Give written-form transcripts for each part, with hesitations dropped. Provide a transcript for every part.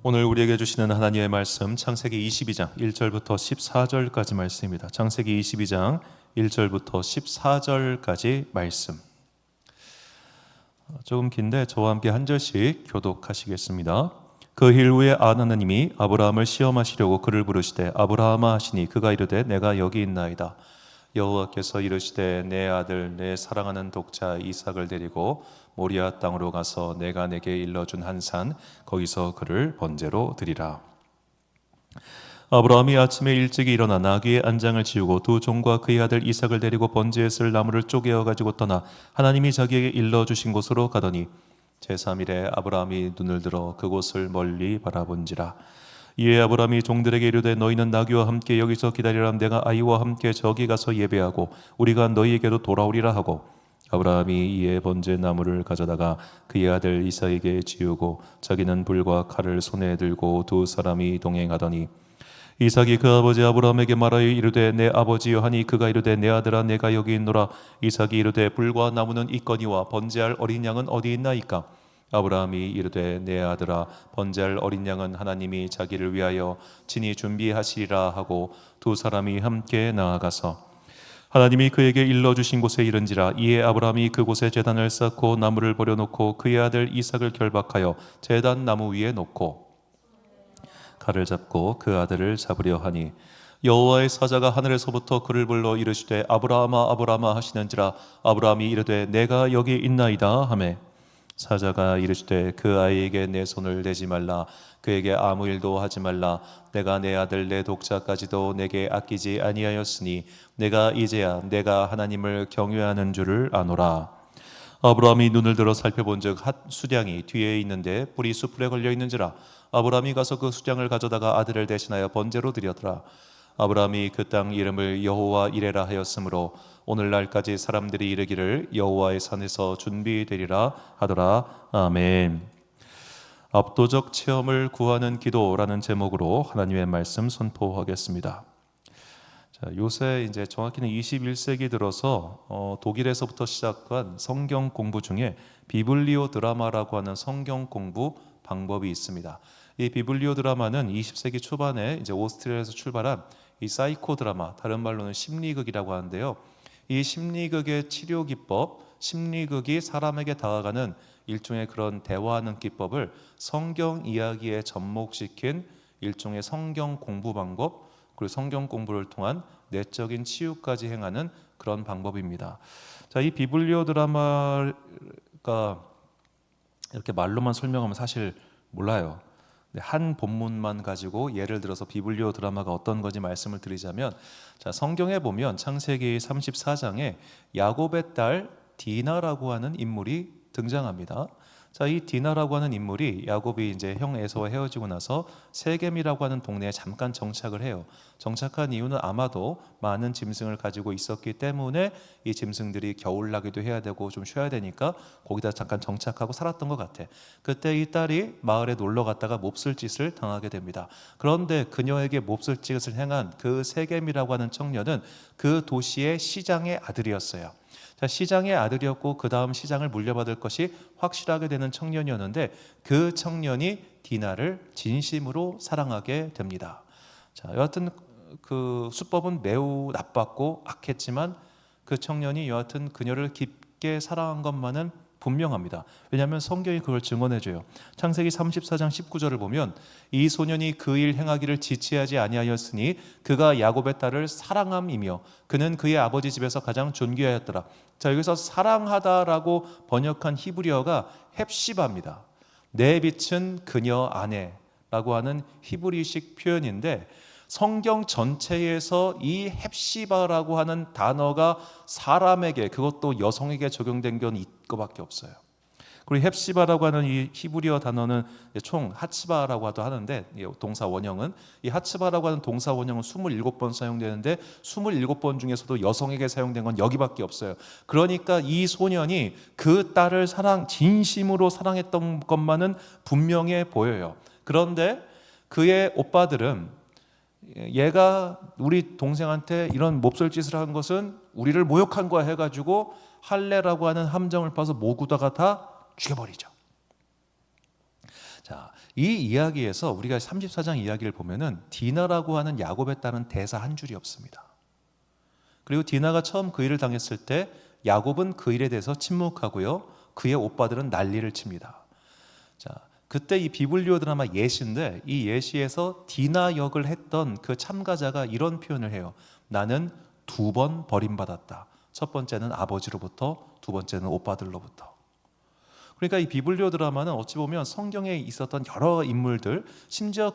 오늘 우리에게 주시는 하나님의 말씀 창세기 22장 1절부터 14절까지 말씀입니다. 창세기 22장 1절부터 14절까지 말씀. 조금 긴데 저와 함께 한 절씩 교독하시겠습니다. 그 일 후에 하나님이 아브라함을 시험하시려고 그를 부르시되 아브라함아 하시니 그가 이르되 내가 여기 있나이다. 여호와께서 이르시되 내 아들 내 사랑하는 독자 이삭을 데리고 모리아 땅으로 가서 내가 내게 일러준 한 산 거기서 그를 번제로 드리라. 아브라함이 아침에 일찍 일어나 나귀의 안장을 지우고 두 종과 그의 아들 이삭을 데리고 번제에 쓸 나무를 쪼개어 가지고 떠나 하나님이 자기에게 일러주신 곳으로 가더니 제3일에 아브라함이 눈을 들어 그곳을 멀리 바라본지라. 이에 아브라함이 종들에게 이르되 너희는 나귀와 함께 여기서 기다리라. 내가 아이와 함께 저기 가서 예배하고 우리가 너희에게로 돌아오리라 하고 아브라함이 이에 번제 나무를 가져다가 그의 아들 이삭에게 지우고 자기는 불과 칼을 손에 들고 두 사람이 동행하더니 이삭이 그 아버지 아브라함에게 말하여 이르되 내 아버지여 하니 그가 이르되 내 아들아 내가 여기 있노라. 이삭이 이르되 불과 나무는 있거니와 번제할 어린 양은 어디 있나이까. 아브라함이 이르되 내 아들아 번제할 어린 양은 하나님이 자기를 위하여 친히 준비하시리라 하고 두 사람이 함께 나아가서 하나님이 그에게 일러주신 곳에 이른지라. 이에 아브라함이 그곳에 제단을 쌓고 나무를 버려놓고 그의 아들 이삭을 결박하여 제단 나무 위에 놓고 칼을 잡고 그 아들을 잡으려 하니 여호와의 사자가 하늘에서부터 그를 불러 이르시되 아브라함아 아브라함아 하시는지라. 아브라함이 이르되 내가 여기 있나이다 하매 사자가 이르시되 그 아이에게 내 손을 대지 말라. 그에게 아무 일도 하지 말라. 내가 내 아들 내 독자까지도 내게 아끼지 아니하였으니 내가 이제야 내가 하나님을 경외하는 줄을 아노라. 아브라함이 눈을 들어 살펴본즉 한 수량이 뒤에 있는데 불이 숯불에 걸려 있는지라. 아브라함이 가서 그 수량을 가져다가 아들을 대신하여 번제로 드렸더라. 아브라함이 그 땅 이름을 여호와 이레라 하였으므로 오늘날까지 사람들이 이르기를 여호와의 산에서 준비되리라 하더라. 아멘. 압도적 체험을 구하는 기도라는 제목으로 하나님의 말씀 선포하겠습니다. 자, 요새 이제 정확히는 21세기 들어서 독일에서부터 시작한 성경 공부 중에 비블리오 드라마라고 하는 성경 공부 방법이 있습니다. 이 비블리오 드라마는 20세기 초반에 이제 오스트리아에서 출발한 이 사이코 드라마, 다른 말로는 심리극이라고 하는데요. 이 심리극의 치료 기법, 심리극이 사람에게 다가가는 일종의 그런 대화하는 기법을 성경 이야기에 접목시킨 일종의 성경 공부 방법, 그리고 성경 공부를 통한 내적인 치유까지 행하는 그런 방법입니다. 자, 이 비블리오 드라마가 이렇게 말로만 설명하면 사실 몰라요. 한 본문만 가지고 예를 들어서 비블리오 드라마가 어떤 건지 말씀을 드리자면, 자, 성경에 보면 창세기 34장에 야곱의 딸 디나라고 하는 인물이 등장합니다. 자, 이 디나라고 하는 인물이 야곱이 이제 형 에서와 헤어지고 나서 세겜이라고 하는 동네에 잠깐 정착을 해요. 정착한 이유는 아마도 많은 짐승을 가지고 있었기 때문에 이 짐승들이 겨울나기도 해야 되고 좀 쉬어야 되니까 거기다 잠깐 정착하고 살았던 것 같아. 그때 이 딸이 마을에 놀러 갔다가 몹쓸 짓을 당하게 됩니다. 그런데 그녀에게 몹쓸 짓을 행한 그 세겜이라고 하는 청년은 그 도시의 시장의 아들이었어요. 자, 시장의 아들이었고 그 다음 시장을 물려받을 것이 확실하게 되는 청년이었는데 그 청년이 디나를 진심으로 사랑하게 됩니다. 자, 여하튼 그 수법은 매우 나빴고 악했지만 그 청년이 여하튼 그녀를 깊게 사랑한 것만은 분명합니다. 왜냐하면 성경이 그걸 증언해줘요. 창세기 34장 19절을 보면 이 소년이 그 일 행하기를 지체하지 아니하였으니 그가 야곱의 딸을 사랑함이며 그는 그의 아버지 집에서 가장 존귀하였더라. 자, 여기서 사랑하다라고 번역한 히브리어가 헵시바입니다. 내 빛은 그녀 아내라고 하는 히브리식 표현인데 성경 전체에서 이 헵시바라고 하는 단어가 사람에게, 그것도 여성에게 적용된 건 이거밖에 없어요. 그리고 헵시바라고 하는 이 히브리어 단어는 총 하츠바라고 하는데 동사 원형은 이 하츠바라고 하는 동사 원형은 27번 사용되는데 27번 중에서도 여성에게 사용된 건 여기밖에 없어요. 그러니까 이 소년이 그 딸을 진심으로 사랑했던 것만은 분명해 보여요. 그런데 그의 오빠들은 얘가 우리 동생한테 이런 몹쓸 짓을 한 것은 우리를 모욕한 거야 해가지고 할례라고 하는 함정을 파서 모구다가 다 죽여버리죠. 자, 이 이야기에서 우리가 34장 이야기를 보면은 디나라고 하는 야곱에 따른 대사 한 줄이 없습니다. 그리고 디나가 처음 그 일을 당했을 때 야곱은 그 일에 대해서 침묵하고요, 그의 오빠들은 난리를 칩니다. 자, 그때 이 비블리오 드라마 예시인데, 이 예시에서 디나 역을 했던 그 참가자가 이런 표현을 해요. 나는 2번 버림받았다. 첫 번째는 아버지로부터, 두 번째는 오빠들로부터. 그러니까 이 비블리오 드라마는 어찌 보면 성경에 있었던 여러 인물들, 심지어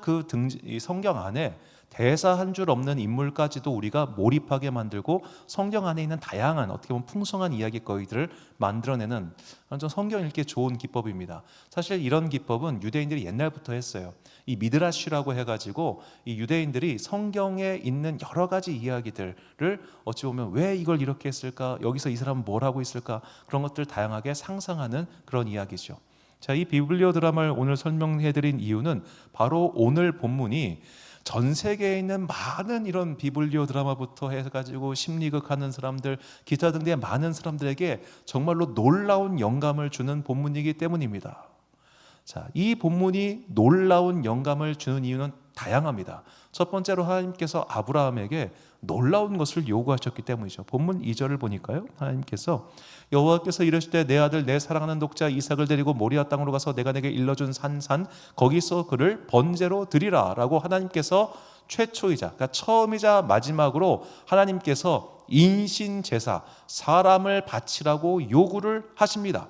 이 성경 안에 대사 한 줄 없는 인물까지도 우리가 몰입하게 만들고 성경 안에 있는 다양한, 어떻게 보면 풍성한 이야기거리들을 만들어내는 완전 성경 읽기 좋은 기법입니다. 사실 이런 기법은 유대인들이 옛날부터 했어요. 이 미드라시라고 해가지고 이 유대인들이 성경에 있는 여러 가지 이야기들을 어찌 보면 왜 이걸 이렇게 했을까, 여기서 이 사람은 뭘 하고 있을까, 그런 것들 다양하게 상상하는 그런 이야기죠. 자, 이 비블리오 드라마를 오늘 설명해드린 이유는 바로 오늘 본문이 전 세계에 있는 많은 이런 비블리오 드라마부터 해가지고 심리극 하는 사람들, 기타 등등의 많은 사람들에게 정말로 놀라운 영감을 주는 본문이기 때문입니다. 자, 이 본문이 놀라운 영감을 주는 이유는 다양합니다. 첫 번째로 하나님께서 아브라함에게 놀라운 것을 요구하셨기 때문이죠. 본문 2절을 보니까요, 하나님께서 여호와께서 이르시되 내 아들 내 사랑하는 독자 이삭을 데리고 모리아 땅으로 가서 내가 내게 일러준 산 거기서 그를 번제로 드리라 라고 하나님께서 최초이자, 그러니까 처음이자 마지막으로 하나님께서 인신제사, 사람을 바치라고 요구를 하십니다.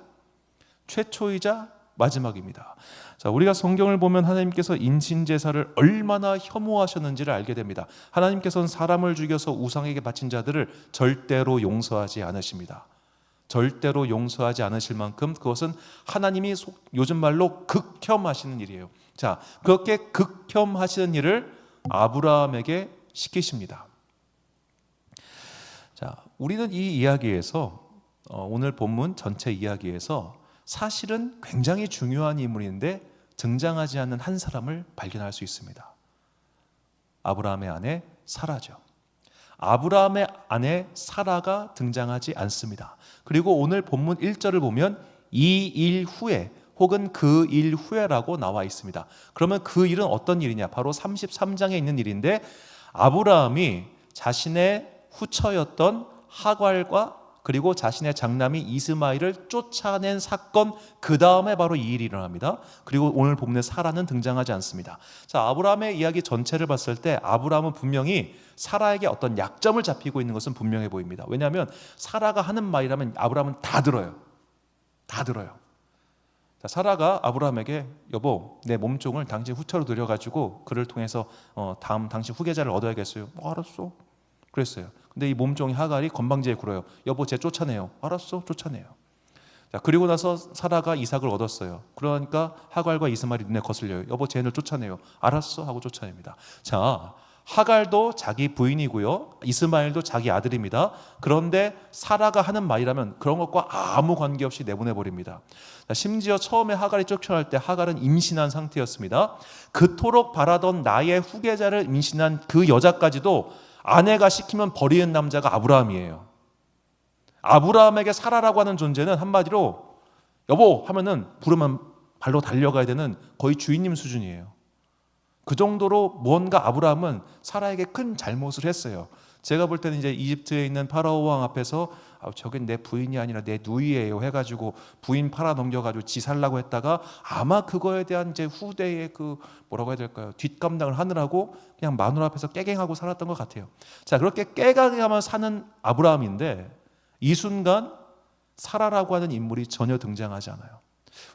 최초이자 마지막입니다. 자, 우리가 성경을 보면 하나님께서 인신제사를 얼마나 혐오하셨는지를 알게 됩니다. 하나님께서는 사람을 죽여서 우상에게 바친 자들을 절대로 용서하지 않으십니다. 절대로 용서하지 않으실 만큼 그것은 하나님이 요즘 말로 극혐하시는 일이에요. 자, 그렇게 극혐하시는 일을 아브라함에게 시키십니다. 자, 우리는 이 이야기에서 오늘 본문 전체 이야기에서 사실은 굉장히 중요한 인물인데 등장하지 않는 한 사람을 발견할 수 있습니다. 아브라함의 아내 사라죠. 아브라함의 아내 사라가 등장하지 않습니다. 그리고 오늘 본문 1절을 보면 이 일 후에 혹은 그 일 후에라고 나와 있습니다. 그러면 그 일은 어떤 일이냐? 바로 33장에 있는 일인데 아브라함이 자신의 후처였던 하갈과 그리고 자신의 장남이 이스마엘을 쫓아낸 사건, 그 다음에 바로 이 일이 일어납니다. 그리고 오늘 본문에 사라는 등장하지 않습니다. 자, 아브라함의 이야기 전체를 봤을 때 아브라함은 분명히 사라에게 어떤 약점을 잡히고 있는 것은 분명해 보입니다. 왜냐하면 사라가 하는 말이라면 아브라함은 다 들어요. 다 들어요. 자, 사라가 아브라함에게 여보, 내 몸종을 당신 후처로 들여가지고 그를 통해서 다음 당신 후계자를 얻어야겠어요. 알았어. 그랬어요. 근데 이 몸종이 하갈이 건방지게 굴어요. 여보, 쟤 쫓아내요. 알았어, 쫓아내요. 자, 그리고 나서 사라가 이삭을 얻었어요. 그러니까 하갈과 이스마엘이 눈에 거슬려요. 여보, 쟤를 쫓아내요. 알았어 하고 쫓아냅니다. 자, 하갈도 자기 부인이고요, 이스마엘도 자기 아들입니다. 그런데 사라가 하는 말이라면 그런 것과 아무 관계없이 내보내버립니다. 심지어 처음에 하갈이 쫓겨날 때 하갈은 임신한 상태였습니다. 그토록 바라던 나의 후계자를 임신한 그 여자까지도 아내가 시키면 버리는 남자가 아브라함이에요. 아브라함에게 사라라고 하는 존재는 한마디로 여보 하면은 부르면 발로 달려가야 되는 거의 주인님 수준이에요. 그 정도로 무언가 아브라함은 사라에게 큰 잘못을 했어요. 제가 볼 때는 이제 이집트에 있는 파라오 왕 앞에서 저긴 내 부인이 아니라 내 누이예요 해가지고 부인 팔아 넘겨가지고 지 살라고 했다가 아마 그거에 대한 이제 후대의 그 뭐라고 해야 될까요? 뒷감당을 하느라고 그냥 마누라 앞에서 깨갱하고 살았던 것 같아요. 자, 그렇게 깨갱하며 사는 아브라함인데 이 순간 사라라고 하는 인물이 전혀 등장하지 않아요.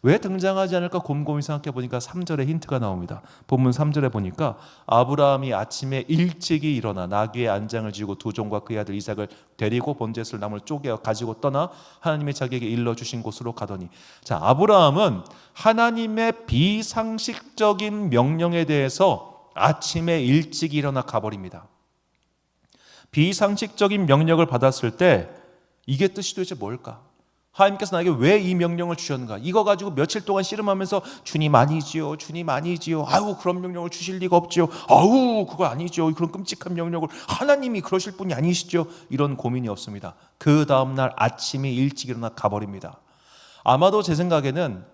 왜 등장하지 않을까 곰곰이 생각해 보니까 3절에 힌트가 나옵니다. 본문 3절에 보니까 아브라함이 아침에 일찍이 일어나 나귀의 안장을 지고 두 종과 그의 아들 이삭을 데리고 번제술 나무를 쪼개어 가지고 떠나 하나님이 자기에게 일러주신 곳으로 가더니, 자, 아브라함은 하나님의 비상식적인 명령에 대해서 아침에 일찍 일어나 가버립니다. 비상식적인 명령을 받았을 때 이게 뜻이 도대체 뭘까? 하나님께서 나에게 왜 이 명령을 주셨는가? 이거 가지고 며칠 동안 씨름하면서 주님 아니지요, 주님 아니지요. 아유, 그런 명령을 주실 리가 없지요. 아우, 그거 아니죠. 그런 끔찍한 명령을 하나님이 그러실 분이 아니시죠. 이런 고민이 없습니다. 그 다음날 아침에 일찍 일어나 가버립니다. 아마도 제 생각에는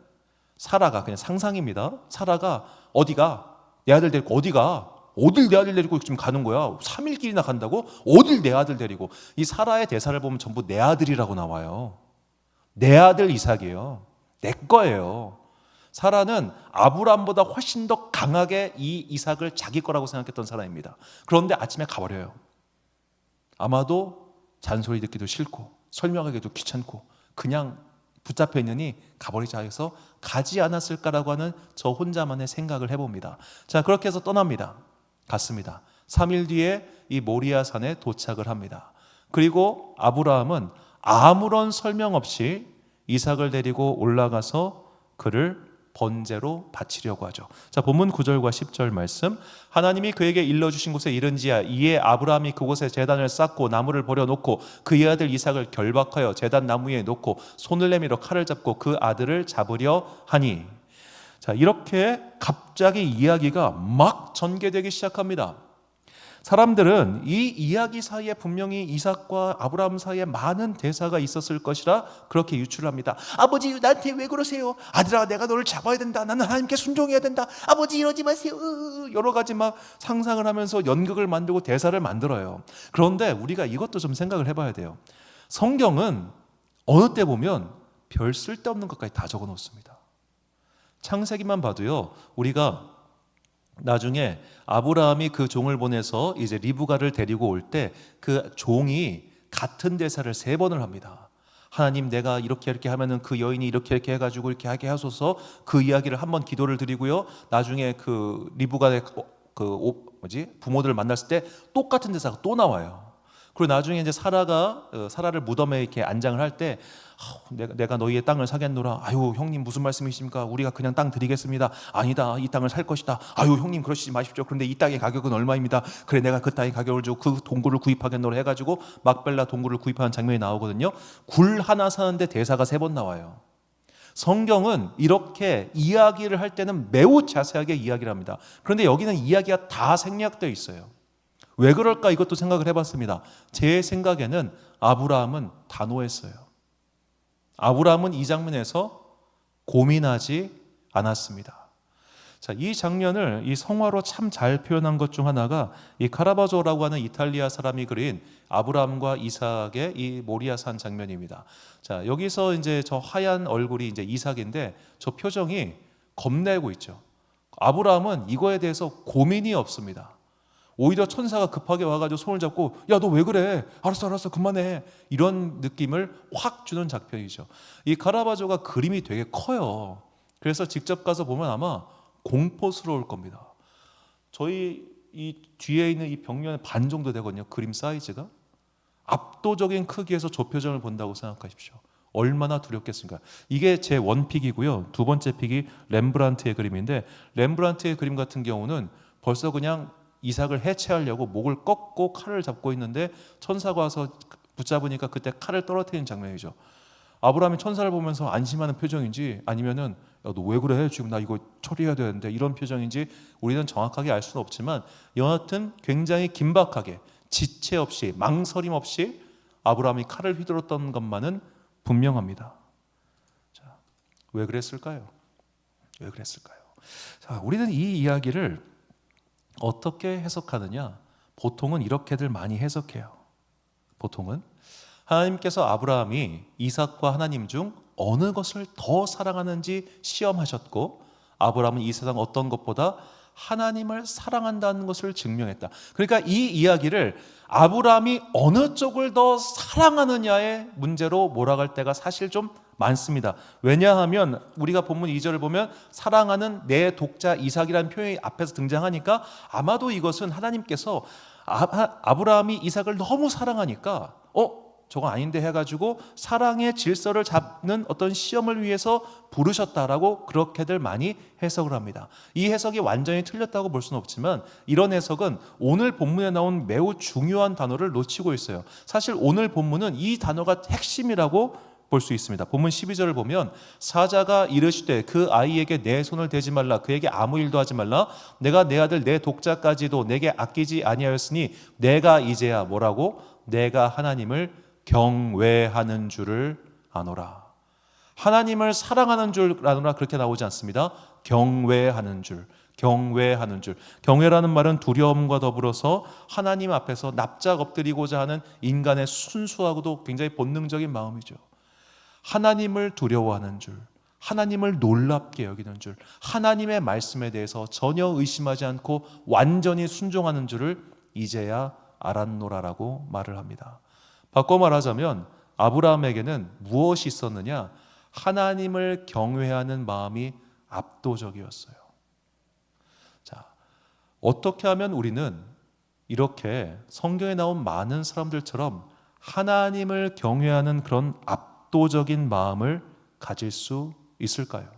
사라가, 그냥 상상입니다. 사라가 어디가? 내 아들 데리고 어디가? 어딜 내 아들 데리고 지금 가는 거야? 3일길이나 간다고? 어딜 내 아들 데리고? 이 사라의 대사를 보면 전부 내 아들이라고 나와요. 내 아들 이삭이에요. 내 거예요. 사라는 아브람보다 훨씬 더 강하게 이 이삭을 자기 거라고 생각했던 사람입니다. 그런데 아침에 가버려요. 아마도 잔소리 듣기도 싫고 설명하기도 귀찮고 그냥 붙잡혀 있느니 가버리자 해서 가지 않았을까라고 하는 저 혼자만의 생각을 해봅니다. 자, 그렇게 해서 떠납니다. 갔습니다. 3일 뒤에 이 모리아 산에 도착을 합니다. 그리고 아브라함은 아무런 설명 없이 이삭을 데리고 올라가서 그를 번제로 바치려고 하죠. 자, 본문 9절과 10절 말씀. 하나님이 그에게 일러주신 곳에 이른지야 이에 아브라함이 그곳에 제단을 쌓고 나무를 버려놓고 그의 아들 이삭을 결박하여 제단 나무 위에 놓고 손을 내밀어 칼을 잡고 그 아들을 잡으려 하니. 자, 이렇게 갑자기 이야기가 막 전개되기 시작합니다. 사람들은 이 이야기 사이에 분명히 이삭과 아브라함 사이에 많은 대사가 있었을 것이라 그렇게 유출합니다. 아버지, 나한테 왜 그러세요? 아들아, 내가 너를 잡아야 된다. 나는 하나님께 순종해야 된다. 아버지, 이러지 마세요. 여러 가지 막 상상을 하면서 연극을 만들고 대사를 만들어요. 그런데 우리가 이것도 좀 생각을 해봐야 돼요. 성경은 어느 때 보면 별 쓸데없는 것까지 다 적어 놓습니다. 창세기만 봐도요, 우리가 나중에 아브라함이 그 종을 보내서 이제 리브가를 데리고 올 때 그 종이 같은 대사를 3번을 합니다. 하나님, 내가 이렇게 하면은 그 여인이 이렇게 해가지고 이렇게 하게 하소서. 그 이야기를 한번 기도를 드리고요. 나중에 그 리브가의 부모들을 만났을 때 똑같은 대사가 또 나와요. 그리고 나중에 이제 사라를 무덤에 이렇게 안장을 할 때 내가 너희의 땅을 사겠노라. 아유, 형님 무슨 말씀이십니까? 우리가 그냥 땅 드리겠습니다. 아니다, 이 땅을 살 것이다. 아유, 형님 그러시지 마십시오. 그런데 이 땅의 가격은 얼마입니다. 그래, 내가 그 땅의 가격을 주고 그 동굴을 구입하겠노라 해가지고 막벨라 동굴을 구입하는 장면이 나오거든요. 굴 하나 사는데 대사가 3번 나와요. 성경은 이렇게 이야기를 할 때는 매우 자세하게 이야기를 합니다. 그런데 여기는 이야기가 다 생략되어 있어요. 왜 그럴까 이것도 생각을 해봤습니다. 제 생각에는 아브라함은 단호했어요. 아브라함은 이 장면에서 고민하지 않았습니다. 자, 이 장면을 이 성화로 참 잘 표현한 것 중 하나가 이 카라바조라고 하는 이탈리아 사람이 그린 아브라함과 이삭의 이 모리아산 장면입니다. 자, 여기서 이제 저 하얀 얼굴이 이제 이삭인데 저 표정이 겁내고 있죠. 아브라함은 이거에 대해서 고민이 없습니다. 오히려 천사가 급하게 와가지고 손을 잡고 야, 너 왜 그래? 알았어 그만해. 이런 느낌을 확 주는 장면이죠. 이 카라바조가 그림이 되게 커요. 그래서 직접 가서 보면 아마 공포스러울 겁니다. 저희 이 뒤에 있는 이 벽면 반 정도 되거든요. 그림 사이즈가. 압도적인 크기에서 저 표정을 본다고 생각하십시오. 얼마나 두렵겠습니까? 이게 제 원픽이고요. 두 번째 픽이 렘브란트의 그림인데, 렘브란트의 그림 같은 경우는 벌써 그냥 이삭을 해체하려고 목을 꺾고 칼을 잡고 있는데 천사가 와서 붙잡으니까 그때 칼을 떨어뜨리는 장면이죠. 아브라함이 천사를 보면서 안심하는 표정인지 아니면은 야, 너 왜 그래? 지금 나 이거 처리해야 되는데 이런 표정인지 우리는 정확하게 알 수는 없지만 여하튼 굉장히 긴박하게 지체 없이 망설임 없이 아브라함이 칼을 휘둘렀던 것만은 분명합니다. 자, 왜 그랬을까요? 왜 그랬을까요? 자, 우리는 이 이야기를 어떻게 해석하느냐? 보통은 이렇게들 많이 해석해요. 보통은 하나님께서 아브라함이 이삭과 하나님 중 어느 것을 더 사랑하는지 시험하셨고 아브라함은 이 세상 어떤 것보다 하나님을 사랑한다는 것을 증명했다. 그러니까 이 이야기를 아브라함이 어느 쪽을 더 사랑하느냐의 문제로 몰아갈 때가 사실 좀 많습니다. 왜냐하면 우리가 본문 2절을 보면 사랑하는 내 독자 이삭이라는 표현이 앞에서 등장하니까 아마도 이것은 하나님께서 아브라함이 이삭을 너무 사랑하니까 저거 아닌데 해가지고 사랑의 질서를 잡는 어떤 시험을 위해서 부르셨다라고 그렇게들 많이 해석을 합니다. 이 해석이 완전히 틀렸다고 볼 수는 없지만 이런 해석은 오늘 본문에 나온 매우 중요한 단어를 놓치고 있어요. 사실 오늘 본문은 이 단어가 핵심이라고 볼 수 있습니다. 본문 12절을 보면 사자가 이르시되 그 아이에게 내 손을 대지 말라, 그에게 아무 일도 하지 말라, 내가 내 아들 내 독자까지도 내게 아끼지 아니하였으니 내가 이제야 뭐라고? 내가 하나님을 경외하는 줄을 아노라. 하나님을 사랑하는 줄라노라 그렇게 나오지 않습니다. 경외하는 줄. 경외하는 줄. 경외라는 말은 두려움과 더불어서 하나님 앞에서 납작 엎드리고자 하는 인간의 순수하고도 굉장히 본능적인 마음이죠. 하나님을 두려워하는 줄, 하나님을 놀랍게 여기는 줄, 하나님의 말씀에 대해서 전혀 의심하지 않고 완전히 순종하는 줄을 이제야 알았노라라고 말을 합니다. 바꿔 말하자면 아브라함에게는 무엇이 있었느냐? 하나님을 경외하는 마음이 압도적이었어요. 자, 어떻게 하면 우리는 이렇게 성경에 나온 많은 사람들처럼 하나님을 경외하는 그런 압도적인 마음을 가질 수 있을까요?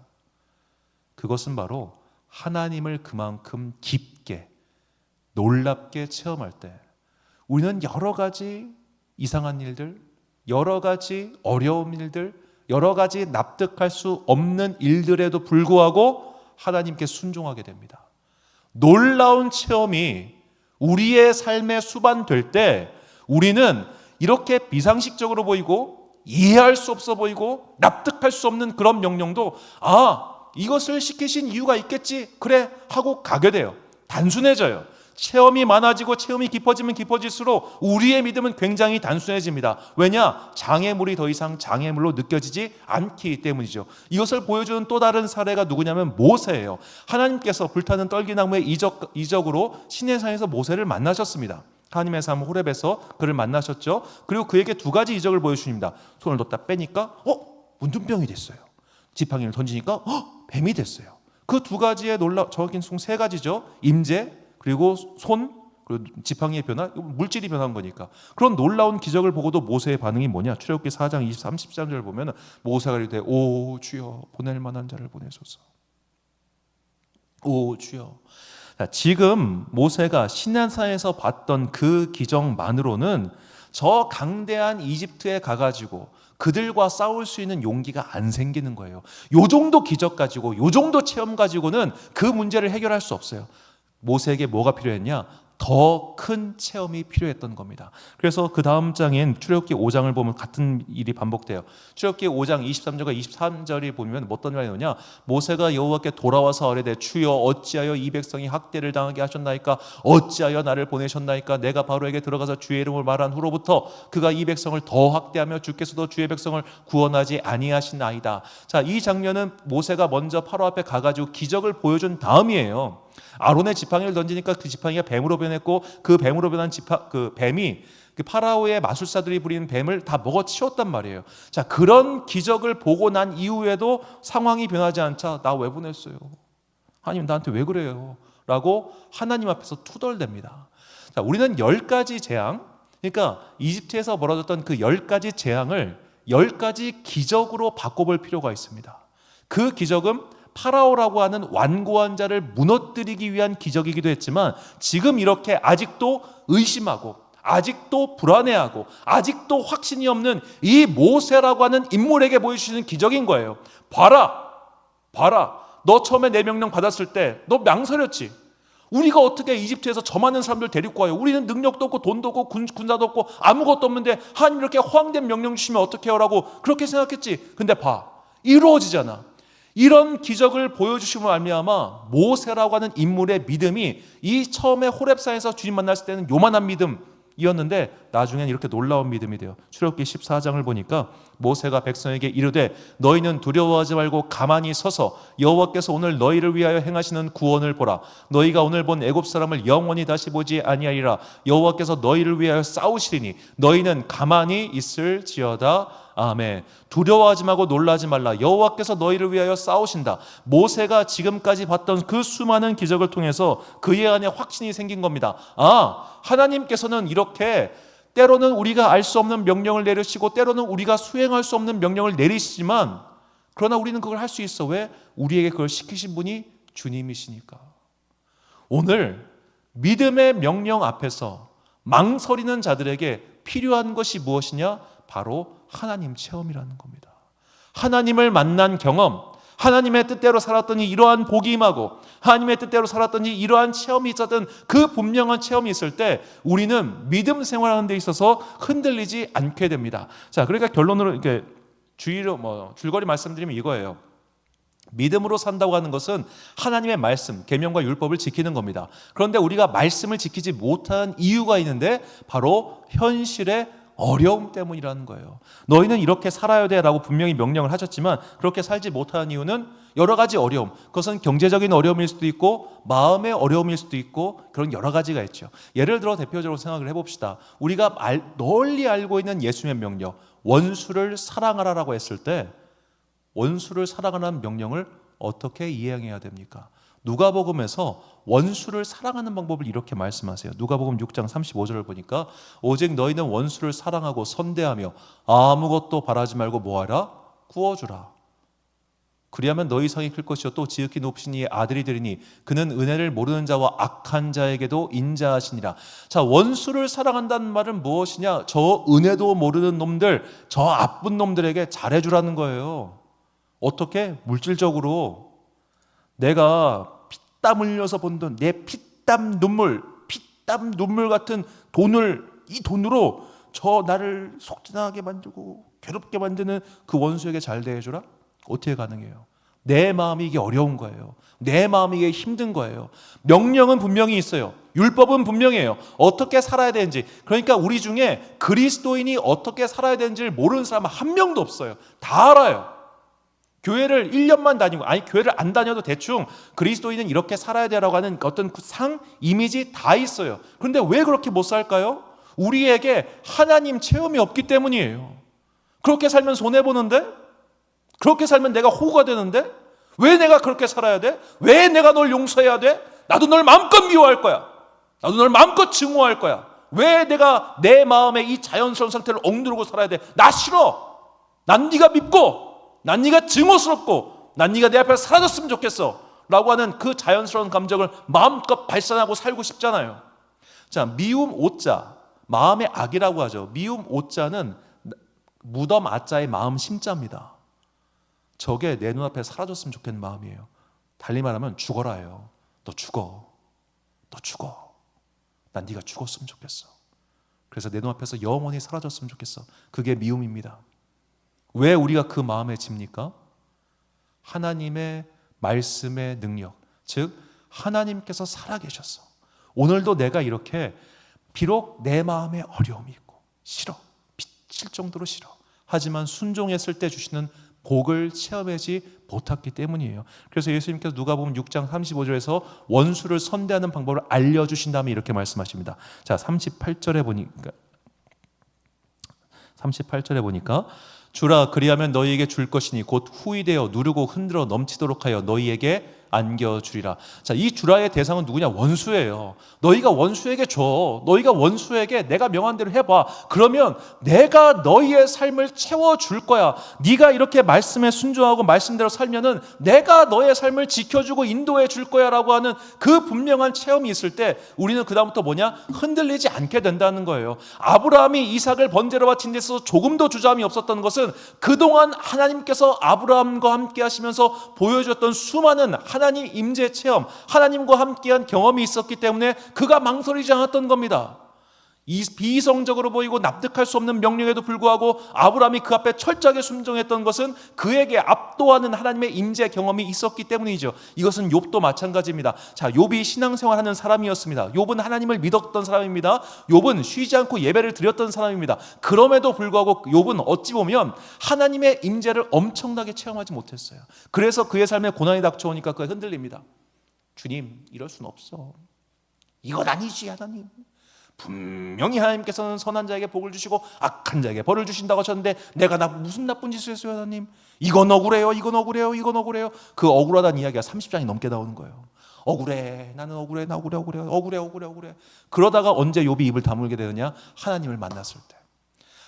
그것은 바로 하나님을 그만큼 깊게 놀랍게 체험할 때 우리는 여러 가지 이상한 일들, 여러 가지 어려운 일들, 여러 가지 납득할 수 없는 일들에도 불구하고 하나님께 순종하게 됩니다. 놀라운 체험이 우리의 삶에 수반될 때 우리는 이렇게 비상식적으로 보이고 이해할 수 없어 보이고 납득할 수 없는 그런 명령도 이것을 시키신 이유가 있겠지 그래 하고 가게 돼요. 단순해져요. 체험이 많아지고 체험이 깊어지면 깊어질수록 우리의 믿음은 굉장히 단순해집니다. 왜냐? 장애물이 더 이상 장애물로 느껴지지 않기 때문이죠. 이것을 보여주는 또 다른 사례가 누구냐면 모세예요. 하나님께서 불타는 떨기나무의 이적으로 시내산에서 모세를 만나셨습니다. 하나님의 삶 호렙에서 그를 만나셨죠. 그리고 그에게 두 가지 이적을 보여주십니다. 손을 넣다 빼니까 문둥병이 됐어요. 지팡이를 던지니까 뱀이 됐어요. 그 두 가지의 정확히 총 세 가지죠. 임재, 그리고 손, 그리고 지팡이의 변화, 물질이 변한 거니까. 그런 놀라운 기적을 보고도 모세의 반응이 뭐냐? 출애굽기 4장 23, 13절을 보면 모세가 이르되 오 주여 보낼 만한 자를 보내소서. 오 주여. 지금 모세가 시내산에서 봤던 그 기적만으로는 저 강대한 이집트에 가가지고 그들과 싸울 수 있는 용기가 안 생기는 거예요. 요 정도 기적 가지고 요 정도 체험 가지고는 그 문제를 해결할 수 없어요. 모세에게 뭐가 필요했냐? 더 큰 체험이 필요했던 겁니다. 그래서 그 다음 장인 출애굽기 5장을 보면 같은 일이 반복돼요. 출애굽기 5장 23절과 23절이 보면 어떤 말이 나오냐? 모세가 여호와께 돌아와서 아뢰되 주여 어찌하여 이 백성이 학대를 당하게 하셨나이까? 어찌하여 나를 보내셨나이까? 내가 바로에게 들어가서 주의 이름을 말한 후로부터 그가 이 백성을 더 학대하며 주께서도 주의 백성을 구원하지 아니하시나이다. 자, 이 장면은 모세가 먼저 파로 앞에 가가지고 기적을 보여준 다음이에요. 아론의 지팡이를 던지니까 그 지팡이가 뱀으로 변했고 그 뱀으로 변한 그 뱀이 그 파라오의 마술사들이 부리는 뱀을 다 먹어치웠단 말이에요. 자, 그런 기적을 보고 난 이후에도 상황이 변하지 않자 나 왜 보냈어요? 하나님 나한테 왜 그래요? 라고 하나님 앞에서 투덜댑니다. 자, 우리는 10가지 재앙, 그러니까 이집트에서 벌어졌던 그 10가지 재앙을 10가지 기적으로 바꿔볼 필요가 있습니다. 그 기적은 파라오라고 하는 완고한 자를 무너뜨리기 위한 기적이기도 했지만 지금 이렇게 아직도 의심하고 아직도 불안해하고 아직도 확신이 없는 이 모세라고 하는 인물에게 보여주시는 기적인 거예요. 봐라 너 처음에 내 명령 받았을 때 너 망설였지. 우리가 어떻게 이집트에서 저 많은 사람들 데리고 와요? 우리는 능력도 없고 돈도 없고 군사도 없고 아무것도 없는데 하나님 이렇게 허황된 명령 주시면 어떡해요? 라고 그렇게 생각했지. 근데 봐, 이루어지잖아. 이런 기적을 보여주심으로 말미암아 모세라고 하는 인물의 믿음이 이 처음에 호렙산에서 주님 만났을 때는 요만한 믿음이었는데 나중엔 이렇게 놀라운 믿음이 돼요. 출애굽기 14장을 보니까 모세가 백성에게 이르되 너희는 두려워하지 말고 가만히 서서 여호와께서 오늘 너희를 위하여 행하시는 구원을 보라. 너희가 오늘 본 애굽 사람을 영원히 다시 보지 아니하리라. 여호와께서 너희를 위하여 싸우시리니 너희는 가만히 있을지어다. 아멘. 두려워하지 말고 놀라지 말라. 여호와께서 너희를 위하여 싸우신다. 모세가 지금까지 봤던 그 수많은 기적을 통해서 그의 안에 확신이 생긴 겁니다. 하나님께서는 이렇게 때로는 우리가 알 수 없는 명령을 내리시고 때로는 우리가 수행할 수 없는 명령을 내리시지만 그러나 우리는 그걸 할 수 있어. 왜? 우리에게 그걸 시키신 분이 주님이시니까. 오늘 믿음의 명령 앞에서 망설이는 자들에게 필요한 것이 무엇이냐? 바로 하나님 체험이라는 겁니다. 하나님을 만난 경험, 하나님의 뜻대로 살았더니 이러한 복이 임하고 하나님의 뜻대로 살았더니 이러한 체험이 있었던 그 분명한 체험이 있을 때 우리는 믿음 생활하는 데 있어서 흔들리지 않게 됩니다. 자, 그러니까 결론으로 이렇게 줄거리 말씀드리면 이거예요. 믿음으로 산다고 하는 것은 하나님의 말씀, 계명과 율법을 지키는 겁니다. 그런데 우리가 말씀을 지키지 못한 이유가 있는데 바로 현실의 어려움 때문이라는 거예요. 너희는 이렇게 살아야 돼 라고 분명히 명령을 하셨지만 그렇게 살지 못하는 이유는 여러 가지 어려움, 그것은 경제적인 어려움일 수도 있고 마음의 어려움일 수도 있고 그런 여러 가지가 있죠. 예를 들어 대표적으로 생각을 해봅시다. 우리가 널리 알고 있는 예수님의 명령, 원수를 사랑하라라고 했을 때 원수를 사랑하라는 명령을 어떻게 이행해야 됩니까? 누가복음에서 원수를 사랑하는 방법을 이렇게 말씀하세요. 누가복음 6장 35절을 보니까 오직 너희는 원수를 사랑하고 선대하며 아무것도 바라지 말고 뭐하라? 구워주라. 그리하면 너희 성이 클 것이요 또 지극히 높으신 이의 아들이 되리니 그는 은혜를 모르는 자와 악한 자에게도 인자하시니라. 자, 원수를 사랑한다는 말은 무엇이냐? 저 은혜도 모르는 놈들, 저 나쁜 놈들에게 잘해주라는 거예요. 어떻게? 물질적으로 내가 피땀 흘려서 번 돈, 내 피땀 눈물 같은 돈을 이 돈으로 저 나를 속전하게 만들고 괴롭게 만드는 그 원수에게 잘 대해주라? 어떻게 가능해요? 내 마음이 이게 어려운 거예요. 내 마음이 이게 힘든 거예요. 명령은 분명히 있어요. 율법은 분명해요. 어떻게 살아야 되는지. 그러니까 우리 중에 그리스도인이 어떻게 살아야 되는지를 모르는 사람은 한 명도 없어요. 다 알아요. 교회를 1년만 다니고, 아니 교회를 안 다녀도 대충 그리스도인은 이렇게 살아야 되라고 하는 어떤 상, 이미지 다 있어요. 그런데 왜 그렇게 못 살까요? 우리에게 하나님 체험이 없기 때문이에요. 그렇게 살면 손해보는데? 그렇게 살면 내가 호구가 되는데? 왜 내가 그렇게 살아야 돼? 왜 내가 널 용서해야 돼? 나도 널 마음껏 미워할 거야. 나도 널 마음껏 증오할 거야. 왜 내가 내 마음의 이 자연스러운 상태를 억누르고 살아야 돼? 나 싫어. 난 네가 밉고 난 네가 증오스럽고 난 네가 내 앞에서 사라졌으면 좋겠어 라고 하는 그 자연스러운 감정을 마음껏 발산하고 살고 싶잖아요. 자, 미움 오자, 마음의 악이라고 하죠. 미움 오자는 무덤 아자의 마음 심자입니다. 저게 내 눈앞에 사라졌으면 좋겠는 마음이에요. 달리 말하면 죽어라예요. 너 죽어. 너 죽어. 난 네가 죽었으면 좋겠어. 그래서 내 눈앞에서 영원히 사라졌으면 좋겠어. 그게 미움입니다. 왜 우리가 그 마음에 집니까? 하나님의 말씀의 능력, 즉 하나님께서 살아계셔서 오늘도 내가 이렇게 비록 내 마음에 어려움이 있고 싫어, 미칠 정도로 싫어, 하지만 순종했을 때 주시는 복을 체험하지 못했기 때문이에요. 그래서 예수님께서 누가복음 6장 35절에서 원수를 선대하는 방법을 알려주신 다음에 이렇게 말씀하십니다. 자, 38절에 보니까 주라 그리하면 너희에게 줄 것이니 곧 후히 되어 누르고 흔들어 넘치도록 하여 너희에게 안겨주리라. 자, 이 주라의 대상은 누구냐? 원수예요. 너희가 원수에게 줘. 너희가 원수에게 내가 명한 대로 해봐. 그러면 내가 너희의 삶을 채워줄 거야. 네가 이렇게 말씀에 순종하고 말씀대로 살면은 내가 너의 삶을 지켜주고 인도해 줄 거야 라고 하는 그 분명한 체험이 있을 때 우리는 그 다음부터 뭐냐? 흔들리지 않게 된다는 거예요. 아브라함이 이삭을 번제로 바친 데서 조금도 주저함이 없었던 것은 그동안 하나님께서 아브라함과 함께 하시면서 보여주었던 수많은 하나님 임재 체험, 하나님과 함께한 경험이 있었기 때문에 그가 망설이지 않았던 겁니다. 이 비이성적으로 보이고 납득할 수 없는 명령에도 불구하고 아브라함이 그 앞에 철저하게 순종했던 것은 그에게 압도하는 하나님의 임재 경험이 있었기 때문이죠. 이것은 욥도 마찬가지입니다. 자, 욥이 신앙생활하는 사람이었습니다. 욥은 하나님을 믿었던 사람입니다. 욥은 쉬지 않고 예배를 드렸던 사람입니다. 그럼에도 불구하고 욥은 어찌 보면 하나님의 임재를 엄청나게 체험하지 못했어요. 그래서 그의 삶에 고난이 닥쳐오니까 그가 흔들립니다. 주님, 이럴 순 없어. 이건 아니지, 하나님. 분명히 하나님께서는 선한 자에게 복을 주시고 악한 자에게 벌을 주신다고 하셨는데 내가 무슨 나쁜 짓을 했어요, 하나님? 이건 억울해요, 이건 억울해요, 이건 억울해요. 그 억울하다는 이야기가 30장이 넘게 나오는 거예요. 억울해, 나는 억울해, 나 억울해. 그러다가 언제 욥이 입을 다물게 되느냐? 하나님을 만났을 때.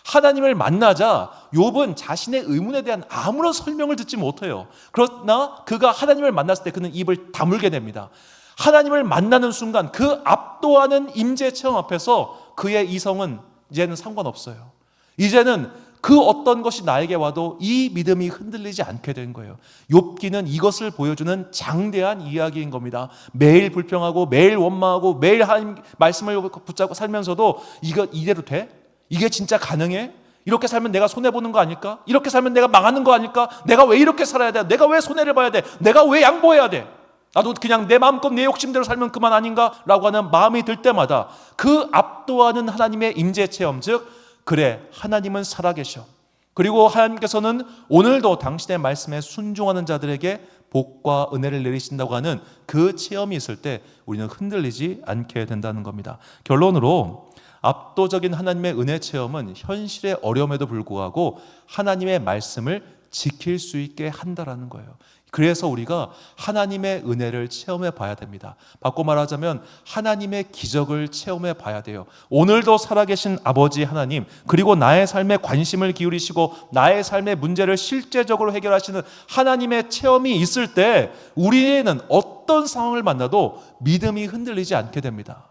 하나님을 만나자 욥은 자신의 의문에 대한 아무런 설명을 듣지 못해요. 그러나 그가 하나님을 만났을 때 그는 입을 다물게 됩니다. 하나님을 만나는 순간 그 압도하는 임재 체험 앞에서 그의 이성은 이제는 상관없어요. 이제는 그 어떤 것이 나에게 와도 이 믿음이 흔들리지 않게 된 거예요. 욥기는 이것을 보여주는 장대한 이야기인 겁니다. 매일 불평하고 매일 원망하고 매일 하나님 말씀을 붙잡고 살면서도 이거 이대로 돼? 이게 진짜 가능해? 이렇게 살면 내가 손해보는 거 아닐까? 이렇게 살면 내가 망하는 거 아닐까? 내가 왜 이렇게 살아야 돼? 내가 왜 손해를 봐야 돼? 내가 왜 양보해야 돼? 나도 그냥 내 마음껏 내 욕심대로 살면 그만 아닌가? 라고 하는 마음이 들 때마다 그 압도하는 하나님의 임재 체험, 즉 그래, 하나님은 살아계셔. 그리고 하나님께서는 오늘도 당신의 말씀에 순종하는 자들에게 복과 은혜를 내리신다고 하는 그 체험이 있을 때 우리는 흔들리지 않게 된다는 겁니다. 결론으로 압도적인 하나님의 은혜 체험은 현실의 어려움에도 불구하고 하나님의 말씀을 지킬 수 있게 한다라는 거예요. 그래서 우리가 하나님의 은혜를 체험해 봐야 됩니다. 바꿔 말하자면 하나님의 기적을 체험해 봐야 돼요. 오늘도 살아계신 아버지 하나님, 그리고 나의 삶에 관심을 기울이시고 나의 삶의 문제를 실제적으로 해결하시는 하나님의 체험이 있을 때 우리는 어떤 상황을 만나도 믿음이 흔들리지 않게 됩니다.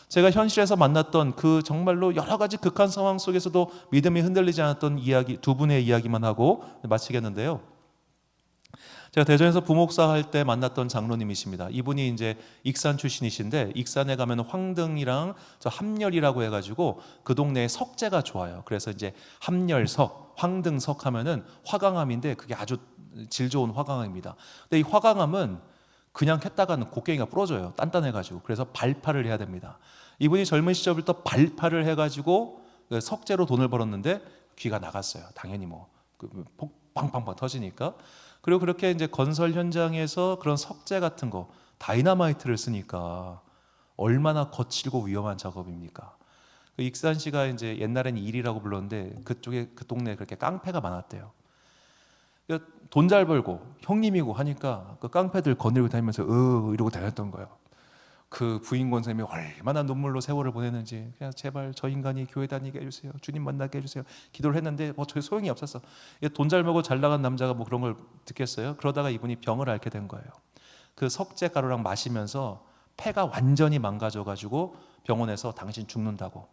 제가 현실에서 만났던 그 정말로 여러 가지 극한 상황 속에서도 믿음이 흔들리지 않았던 이야기, 두 분의 이야기만 하고 마치겠는데요. 제가 대전에서 부목사 할 때 만났던 장로님이십니다. 이분이 이제 익산 출신이신데 익산에 가면 황등이랑 저 함열이라고 해가지고 그 동네에 석재가 좋아요. 그래서 이제 함열석, 황등석 하면은 화강암인데 그게 아주 질 좋은 화강암입니다. 근데 이 화강암은 그냥 했다가는 곡괭이가 부러져요. 단단해가지고. 그래서 발파를 해야 됩니다. 이분이 젊은 시절부터 발파를 해가지고 석재로 돈을 벌었는데 귀가 나갔어요. 당연히 뭐 빵빵빵 터지니까. 그리고 그렇게 이제 건설 현장에서 그런 석재 같은 거, 다이너마이트를 쓰니까 얼마나 거칠고 위험한 작업입니까? 그 익산시가 이제 옛날엔 일이라고 불렀는데 그쪽에 그 동네에 그렇게 깡패가 많았대요. 돈 잘 벌고 형님이고 하니까 그 깡패들 거느리고 다니면서 이러고 다녔던 거예요. 그 부인 권사님이 얼마나 눈물로 세월을 보냈는지 그냥 제발 저 인간이 교회 다니게 해주세요. 주님 만나게 해주세요. 기도를 했는데 저 소용이 없었어. 돈 잘 벌고 잘 나간 남자가 뭐 그런 걸 듣겠어요? 그러다가 이분이 병을 앓게 된 거예요. 그 석재 가루랑 마시면서 폐가 완전히 망가져가지고 병원에서 당신 죽는다고,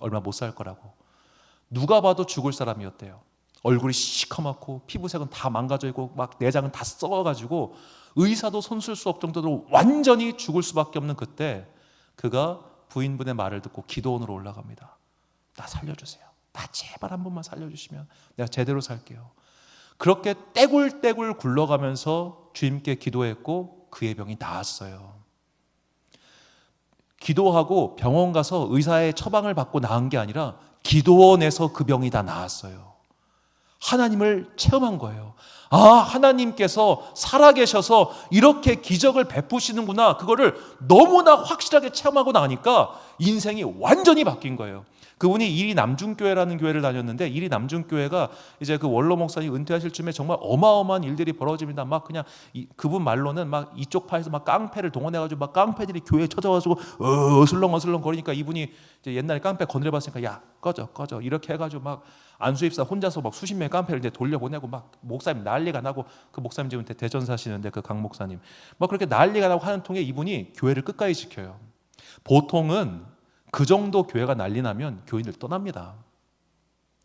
얼마 못 살 거라고. 누가 봐도 죽을 사람이었대요. 얼굴이 시커멓고 피부색은 다 망가져 있고 막 내장은 다 썩어가지고 의사도 손쓸 수 없을 정도로 완전히 죽을 수밖에 없는 그때 그가 부인분의 말을 듣고 기도원으로 올라갑니다. 나 살려주세요. 나 제발 한 번만 살려주시면 내가 제대로 살게요. 그렇게 떼굴떼굴 굴러가면서 주님께 기도했고 그의 병이 나았어요. 기도하고 병원 가서 의사의 처방을 받고 나은 게 아니라 기도원에서 그 병이 다 나았어요. 하나님을 체험한 거예요. 아, 하나님께서 살아계셔서 이렇게 기적을 베푸시는구나. 그거를 너무나 확실하게 체험하고 나니까 인생이 완전히 바뀐 거예요. 그분이 이리 남중교회라는 교회를 다녔는데 이리 남중교회가 이제 그 원로 목사님 은퇴하실 쯤에 정말 어마어마한 일들이 벌어집니다. 막 그냥 그분 말로는 막 이쪽 파에서 막 깡패를 동원해가지고 막 깡패들이 교회에 쳐져가지고 어슬렁어슬렁 거리니까 이분이 이제 옛날에 깡패 건드려봤으니까 야 꺼져 이렇게 해가지고 막 안수입사 혼자서 막 수십 명의 깡패를 이제 돌려보내고 막 목사님 난리가 나고 그 목사님 지금 대전 사시는데 그 강 목사님 막 그렇게 난리가 나고 하는 통에 이분이 교회를 끝까지 지켜요. 보통은 그 정도 교회가 난리 나면 교인들 떠납니다.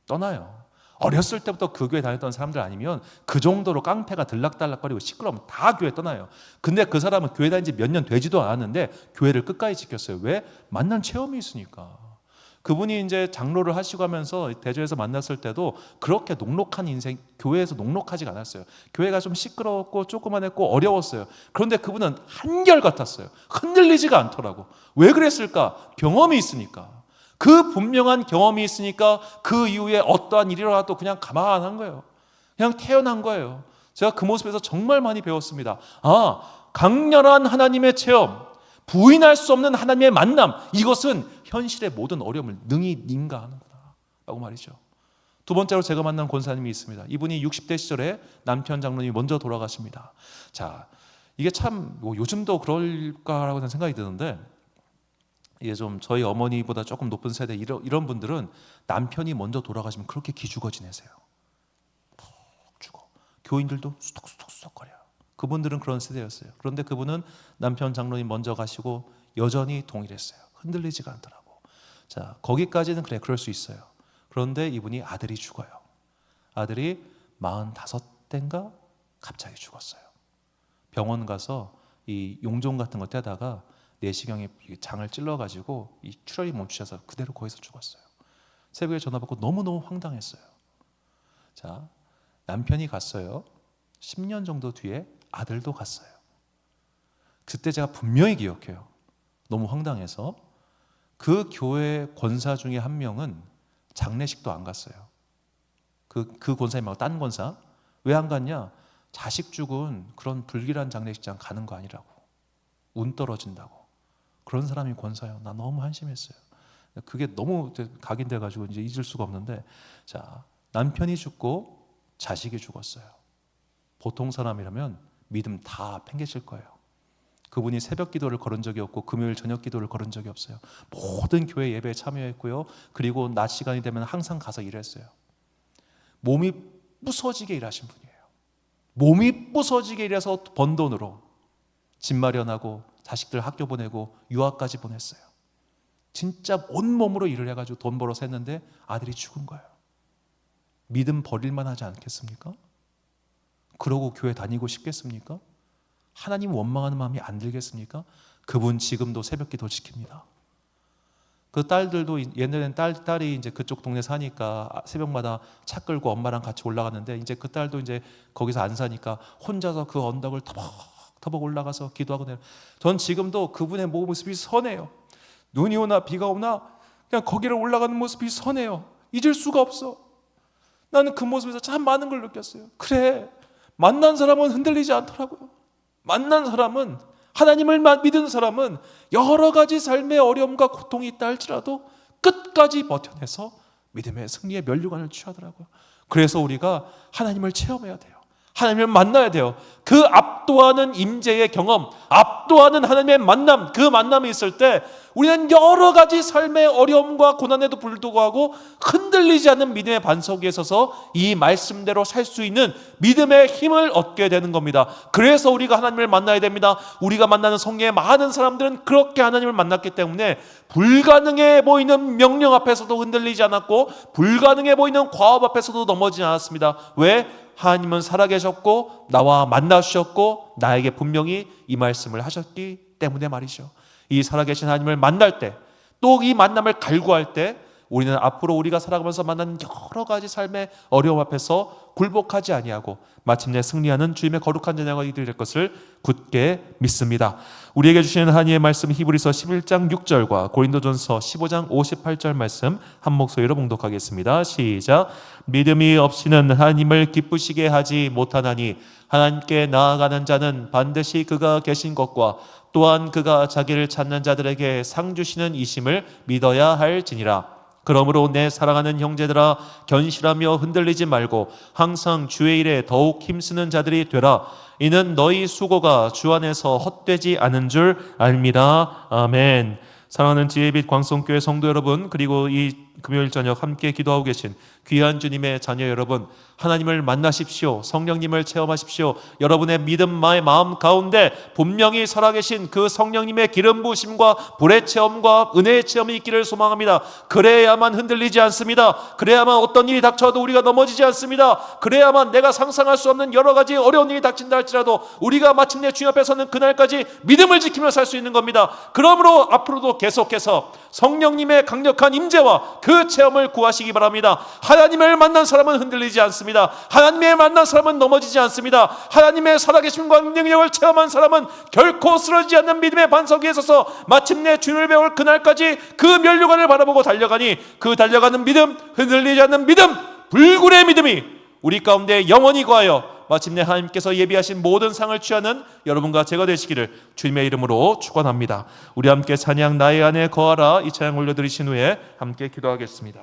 떠나요. 어렸을 때부터 그 교회 다녔던 사람들 아니면 그 정도로 깡패가 들락달락거리고 시끄러우면 다 교회 떠나요. 근데 그 사람은 교회 다닌 지 몇 년 되지도 않았는데 교회를 끝까지 지켰어요. 왜? 만난 체험이 있으니까. 그분이 이제 장로를 하시고 하면서 대전에서 만났을 때도 그렇게 녹록한 인생, 교회에서 녹록하지가 않았어요. 교회가 좀 시끄러웠고 조그만했고 어려웠어요. 그런데 그분은 한결같았어요. 흔들리지가 않더라고. 왜 그랬을까? 경험이 있으니까. 그 분명한 경험이 있으니까 그 이후에 어떠한 일이 일어나도 그냥 가만한 거예요. 그냥 태어난 거예요. 제가 그 모습에서 정말 많이 배웠습니다. 아, 강렬한 하나님의 체험, 부인할 수 없는 하나님의 만남, 이것은 현실의 모든 어려움을 능히 능가하는구나 라고 말이죠. 두 번째로 제가 만난 권사님이 있습니다. 이분이 60대 시절에 남편 장로님이 먼저 돌아가십니다. 자, 이게 참 뭐 요즘도 그럴까라고 생각이 드는데 이게 좀 저희 어머니보다 조금 높은 세대 이런 분들은 남편이 먼저 돌아가시면 그렇게 기죽어 지내세요. 푹 죽어. 교인들도 수덕수덕거려요. 그분들은 그런 세대였어요. 그런데 그분은 남편 장로님 먼저 가시고 여전히 동일했어요. 흔들리지가 않더라고. 자, 거기까지는 그래, 그럴 수 있어요. 그런데 이분이 아들이 죽어요. 아들이 45대인가 갑자기 죽었어요. 병원 가서 이 용종 같은 거 떼다가 내시경에 장을 찔러가지고 이 출혈이 멈추셔서 그대로 거기서 죽었어요. 새벽에 전화 받고 너무너무 황당했어요. 자, 남편이 갔어요. 10년 정도 뒤에 아들도 갔어요. 그때 제가 분명히 기억해요. 너무 황당해서 그 교회 권사 중에 한 명은 장례식도 안 갔어요. 그 권사님 말고 딴 권사. 왜 안 갔냐? 자식 죽은 그런 불길한 장례식장 가는 거 아니라고. 운 떨어진다고. 그런 사람이 권사예요. 나 너무 한심했어요. 그게 너무 각인돼가지고 이제 잊을 수가 없는데, 자, 남편이 죽고 자식이 죽었어요. 보통 사람이라면 믿음 다 팽개칠 거예요. 그분이 새벽 기도를 걸은 적이 없고 금요일 저녁 기도를 걸은 적이 없어요. 모든 교회 예배에 참여했고요. 그리고 낮 시간이 되면 항상 가서 일했어요. 몸이 부서지게 일하신 분이에요. 몸이 부서지게 일해서 번 돈으로 집 마련하고 자식들 학교 보내고 유학까지 보냈어요. 진짜 온몸으로 일을 해가지고 돈 벌어서 했는데 아들이 죽은 거예요. 믿음 버릴만 하지 않겠습니까? 그러고 교회 다니고 싶겠습니까? 하나님 원망하는 마음이 안 들겠습니까? 그분 지금도 새벽 기도 지킵니다. 그 딸들도 옛날엔 딸이 이제 그쪽 동네 사니까 새벽마다 차 끌고 엄마랑 같이 올라갔는데 이제 그 딸도 이제 거기서 안 사니까 혼자서 그 언덕을 터벅터벅 올라가서 기도하고 내려. 전 지금도 그분의 모습이 선해요. 눈이 오나 비가 오나 그냥 거기를 올라가는 모습이 선해요. 잊을 수가 없어. 나는 그 모습에서 참 많은 걸 느꼈어요. 그래, 만난 사람은 흔들리지 않더라고요. 만난 사람은, 하나님을 믿은 사람은 여러 가지 삶의 어려움과 고통이 있다 할지라도 끝까지 버텨내서 믿음의 승리의 면류관을 취하더라고요. 그래서 우리가 하나님을 체험해야 돼요. 하나님을 만나야 돼요. 그 압도하는 임재의 경험, 압도하는 하나님의 만남, 그 만남이 있을 때 우리는 여러 가지 삶의 어려움과 고난에도 불구하고 흔들리지 않는 믿음의 반석 위에 서서 이 말씀대로 살 수 있는 믿음의 힘을 얻게 되는 겁니다. 그래서 우리가 하나님을 만나야 됩니다. 우리가 만나는 성경의 많은 사람들은 그렇게 하나님을 만났기 때문에 불가능해 보이는 명령 앞에서도 흔들리지 않았고 불가능해 보이는 과업 앞에서도 넘어지지 않았습니다. 왜? 하나님은 살아계셨고 나와 만나주셨고 나에게 분명히 이 말씀을 하셨기 때문에 말이죠. 이 살아계신 하나님을 만날 때, 또 이 만남을 갈구할 때 우리는 앞으로 우리가 살아가면서 만나는 여러 가지 삶의 어려움 앞에서 굴복하지 아니하고 마침내 승리하는 주님의 거룩한 자녀가 될 것을 굳게 믿습니다. 우리에게 주시는 하나님의 말씀, 히브리서 11장 6절과 고린도전서 15장 58절 말씀 한 목소리로 봉독하겠습니다. 시작. 믿음이 없이는 하나님을 기쁘시게 하지 못하나니 하나님께 나아가는 자는 반드시 그가 계신 것과 또한 그가 자기를 찾는 자들에게 상 주시는 이심을 믿어야 할지니라. 그러므로 내 사랑하는 형제들아, 견실하며 흔들리지 말고 항상 주의 일에 더욱 힘쓰는 자들이 되라. 이는 너희 수고가 주 안에서 헛되지 않은 줄 알미라. 아멘. 사랑하는 지혜의 빛 광성교회 성도 여러분, 그리고 이 금요일 저녁 함께 기도하고 계신 귀한 주님의 자녀 여러분, 하나님을 만나십시오. 성령님을 체험하십시오. 여러분의 믿음의 마음 가운데 분명히 살아계신 그 성령님의 기름 부으심과 불의 체험과 은혜의 체험이 있기를 소망합니다. 그래야만 흔들리지 않습니다. 그래야만 어떤 일이 닥쳐도 우리가 넘어지지 않습니다. 그래야만 내가 상상할 수 없는 여러 가지 어려운 일이 닥친다 할지라도 우리가 마침내 주님 앞에 서는 그날까지 믿음을 지키며 살 수 있는 겁니다. 그러므로 앞으로도 계속해서 성령님의 강력한 임재와 그 체험을 구하시기 바랍니다. 하나님을 만난 사람은 흔들리지 않습니다. 하나님의 만난 사람은 넘어지지 않습니다. 하나님의 살아계심과 능력을 체험한 사람은 결코 쓰러지지 않는 믿음의 반석 위에 서서 마침내 주님을 배울 그날까지 그 면류관을 바라보고 달려가니 그 달려가는 믿음, 흔들리지 않는 믿음, 불굴의 믿음이 우리 가운데 영원히 거하여 마침내 하나님께서 예비하신 모든 상을 취하는 여러분과 제가 되시기를 주님의 이름으로 축원합니다. 우리 함께 찬양 나의 안에 거하라 이 찬양 올려드리신 후에 함께 기도하겠습니다.